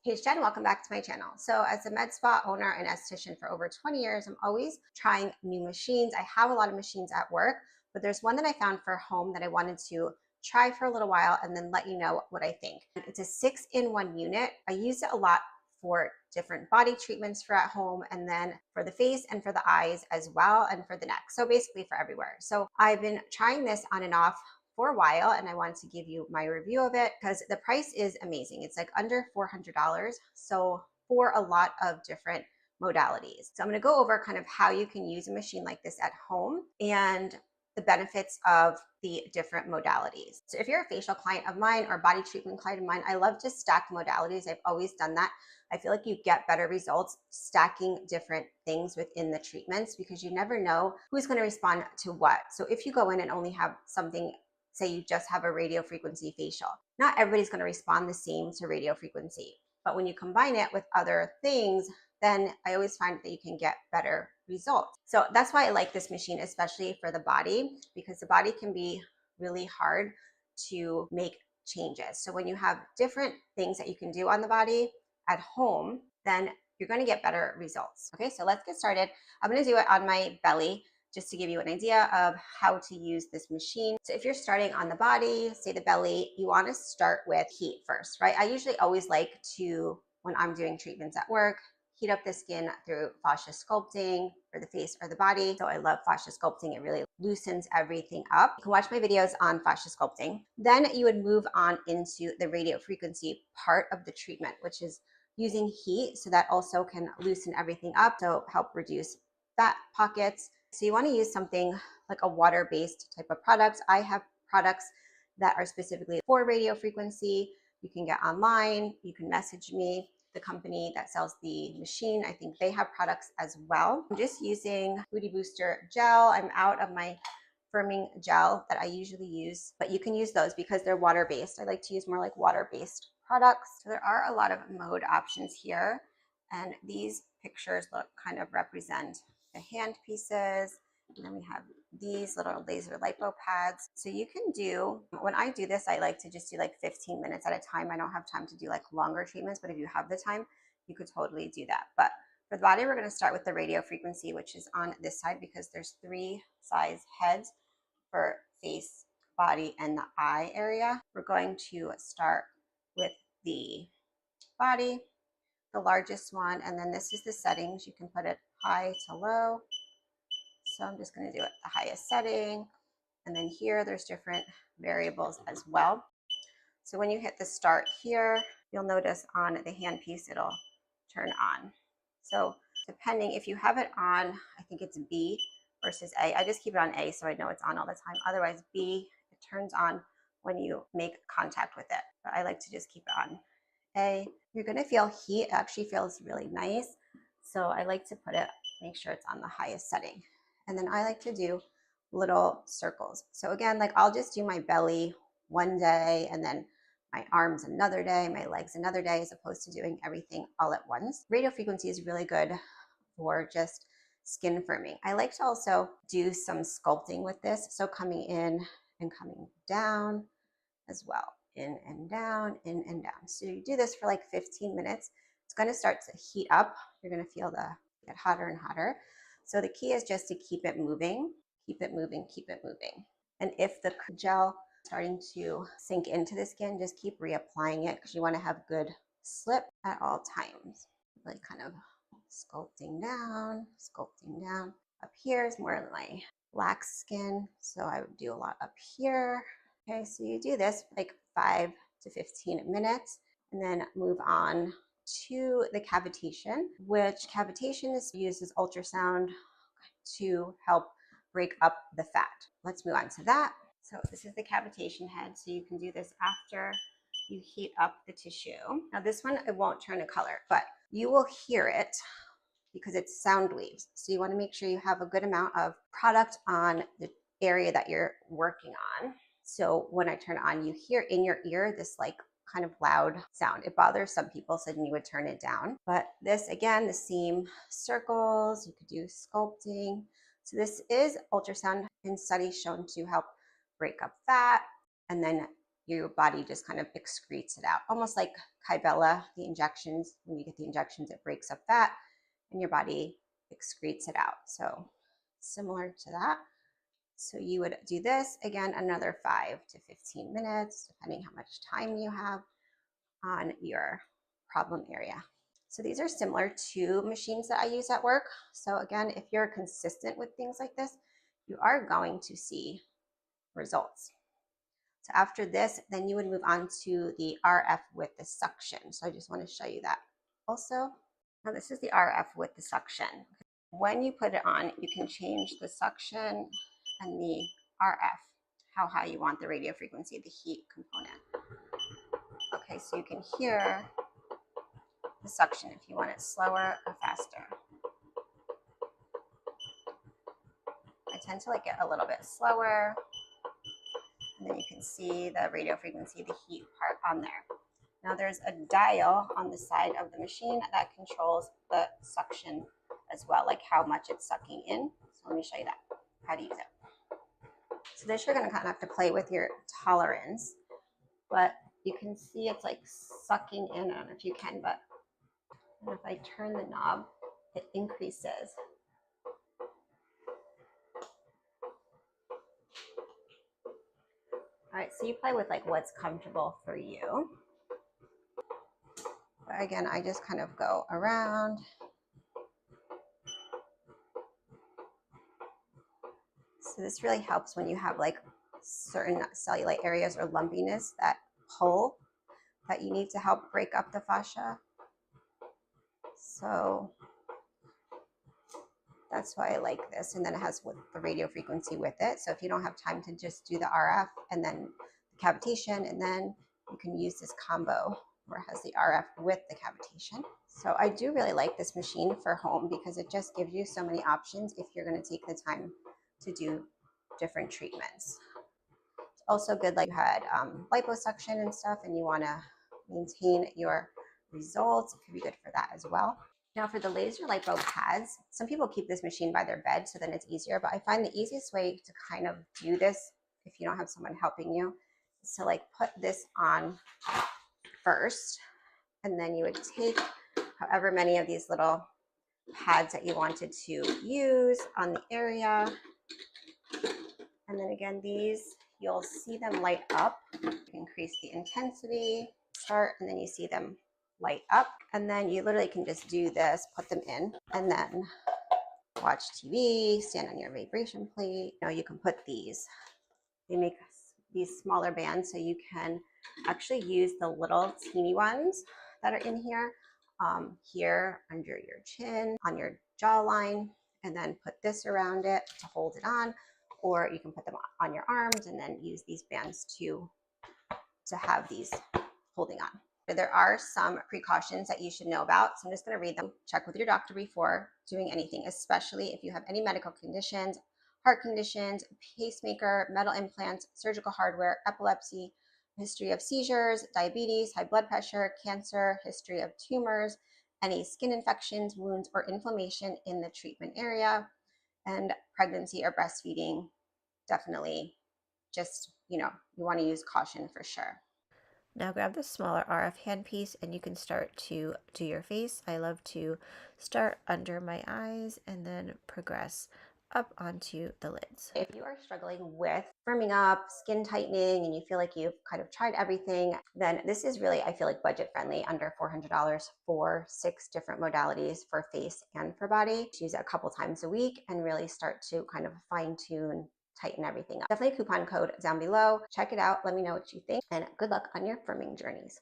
Hey Jen, welcome back to my channel. So as a med spa owner and esthetician for over 20 years, I'm always trying new machines. I have a lot of machines at work, but there's one that I found for home that I wanted to try for a little while and then let you know what I think. It's a 6-in-1 unit. I use it a lot for different body treatments for at home and then for the face and for the eyes as well and for the neck. So basically for everywhere. So I've been trying this on and off for a while and I wanted to give you my review of it because the price is amazing. It's like under $400. So for a lot of different modalities. So I'm going to go over kind of how you can use a machine like this at home and the benefits of the different modalities. So if you're a facial client of mine or body treatment client of mine, I love to stack modalities. I've always done that. I feel like you get better results stacking different things within the treatments because you never know who's going to respond to what. So if you go in and only have something, say you just have a radio frequency facial, not everybody's going to respond the same to radio frequency. But when you combine it with other things, then I always find that you can get better results. So that's why I like this machine, especially for the body, because the body can be really hard to make changes. So when you have different things that you can do on the body at home, then you're going to get better results. Okay, so let's get started. I'm going to do it on my belly, just to give you an idea of how to use this machine. So if you're starting on the body, say the belly, you want to start with heat first, right? I usually always like to, when I'm doing treatments at work, heat up the skin through fascia sculpting for the face or the body. So I love fascia sculpting. It really loosens everything up. You can watch my videos on fascia sculpting. Then you would move on into the radio frequency part of the treatment, which is using heat. So that also can loosen everything up, so help reduce fat pockets. So you want to use something like a water-based type of product. I have products that are specifically for radio frequency. You can get online, you can message me, the company that sells the machine. I think they have products as well. I'm just using Booty Booster gel. I'm out of my firming gel that I usually use, but you can use those because they're water-based. I like to use more like water-based products. So there are a lot of mode options here, and these pictures look kind of represent the hand pieces, and then we have these little laser lipo pads. So you can do, when I do this, I like to just do like 15 minutes at a time. I don't have time to do like longer treatments, but if you have the time, you could totally do that. But for the body, we're going to start with the radio frequency, which is on this side because there's 3 size heads for face, body, and the eye area. We're going to start with the body, the largest one, and then this is the settings. You can put it high to low. So I'm just going to do it the highest setting, and then here there's different variables as well. So when you hit the start here, you'll notice on the handpiece it'll turn on. So depending, if you have it on, I think it's B versus A. I just keep it on A so I know it's on all the time. Otherwise B, it turns on when you make contact with it. But I like to just keep it on A. You're going to feel heat. It actually feels really nice. So I like to put it, make sure it's on the highest setting. And then I like to do little circles. So again, like I'll just do my belly one day and then my arms another day, my legs another day, as opposed to doing everything all at once. Radio frequency is really good for just skin firming. I like to also do some sculpting with this. So coming in and coming down as well. In and down, in and down. So you do this for like 15 minutes. It's going to start to heat up. You're going to feel the get hotter and hotter. So the key is just to keep it moving, keep it moving, keep it moving. And if the gel is starting to sink into the skin, just keep reapplying it because you want to have good slip at all times. Like kind of sculpting down, sculpting down. Up here is more of my lax skin. So I would do a lot up here. Okay, so you do this like 5 to 15 minutes and then move on to the cavitation, which cavitation is used as ultrasound to help break up the fat. Let's move on to that. So this is the cavitation head. So you can do this after you heat up the tissue. Now this one, it won't turn a color, but you will hear it because it's sound waves. So you want to make sure you have a good amount of product on the area that you're working on. So when I turn on, you hear in your ear this like kind of loud sound. It bothers some people, so then you would turn it down. But this, again, the same circles, you could do sculpting. So this is ultrasound in studies shown to help break up fat and then your body just kind of excretes it out, almost like Kybella, the injections. When you get the injections, it breaks up fat and your body excretes it out. So similar to that. So you would do this again, another 5 to 15 minutes, depending how much time you have on your problem area. So these are similar to machines that I use at work. So again, if you're consistent with things like this, you are going to see results. So after this, then you would move on to the RF with the suction. So I just want to show you that also. Now this is the RF with the suction. When you put it on, you can change the suction and the RF, how high you want the radio frequency, the heat component. Okay, so you can hear the suction if you want it slower or faster. I tend to like it a little bit slower, and then you can see the radio frequency, the heat part on there. Now there's a dial on the side of the machine that controls the suction as well, like how much it's sucking in. So let me show you that, how to use it. So this you're gonna kind of have to play with your tolerance, but you can see it's like sucking in. I don't know if you can, but if I turn the knob, it increases. All right, so you play with like what's comfortable for you. But again, I just kind of go around. So this really helps when you have like certain cellulite areas or lumpiness that pull that you need to help break up the fascia. So that's why I like this. And then it has the radio frequency with it. So if you don't have time to just do the RF and then the cavitation, and then you can use this combo where it has the RF with the cavitation. So I do really like this machine for home because it just gives you so many options if you're going to take the time to do different treatments. It's also good, like you had liposuction and stuff, and you want to maintain your results. It could be good for that as well. Now for the laser lipo pads, some people keep this machine by their bed, so then it's easier, but I find the easiest way to kind of do this if you don't have someone helping you is to like put this on first, and then you would take however many of these little pads that you wanted to use on the area. And then again, these, you'll see them light up. Increase the intensity, start, and then you see them light up. And then you literally can just do this, put them in, and then watch TV, stand on your vibration plate. You know, you can put these. They make these smaller bands, so you can actually use the little teeny ones that are in here, here under your chin, on your jawline, and then put this around it to hold it on. Or you can put them on your arms and then use these bands to have these holding on. There are some precautions that you should know about, so I'm just going to read them. Check with your doctor before doing anything, especially if you have any medical conditions, heart conditions, pacemaker, metal implants, surgical hardware, epilepsy, history of seizures, diabetes, high blood pressure, cancer, history of tumors, any skin infections, wounds, or inflammation in the treatment area, and pregnancy or breastfeeding. Definitely just, you want to use caution for sure. Now grab the smaller RF handpiece and you can start to do your face. I love to start under my eyes and then progress up onto the lids. If you are struggling with firming up, skin tightening, and you feel like you've kind of tried everything, then this is really, I feel like, budget friendly, under $400 for 6 different modalities for face and for body. Use it a couple times a week and really start to kind of fine tune, tighten everything up. Definitely coupon code down below. Check it out. Let me know what you think, and good luck on your firming journeys.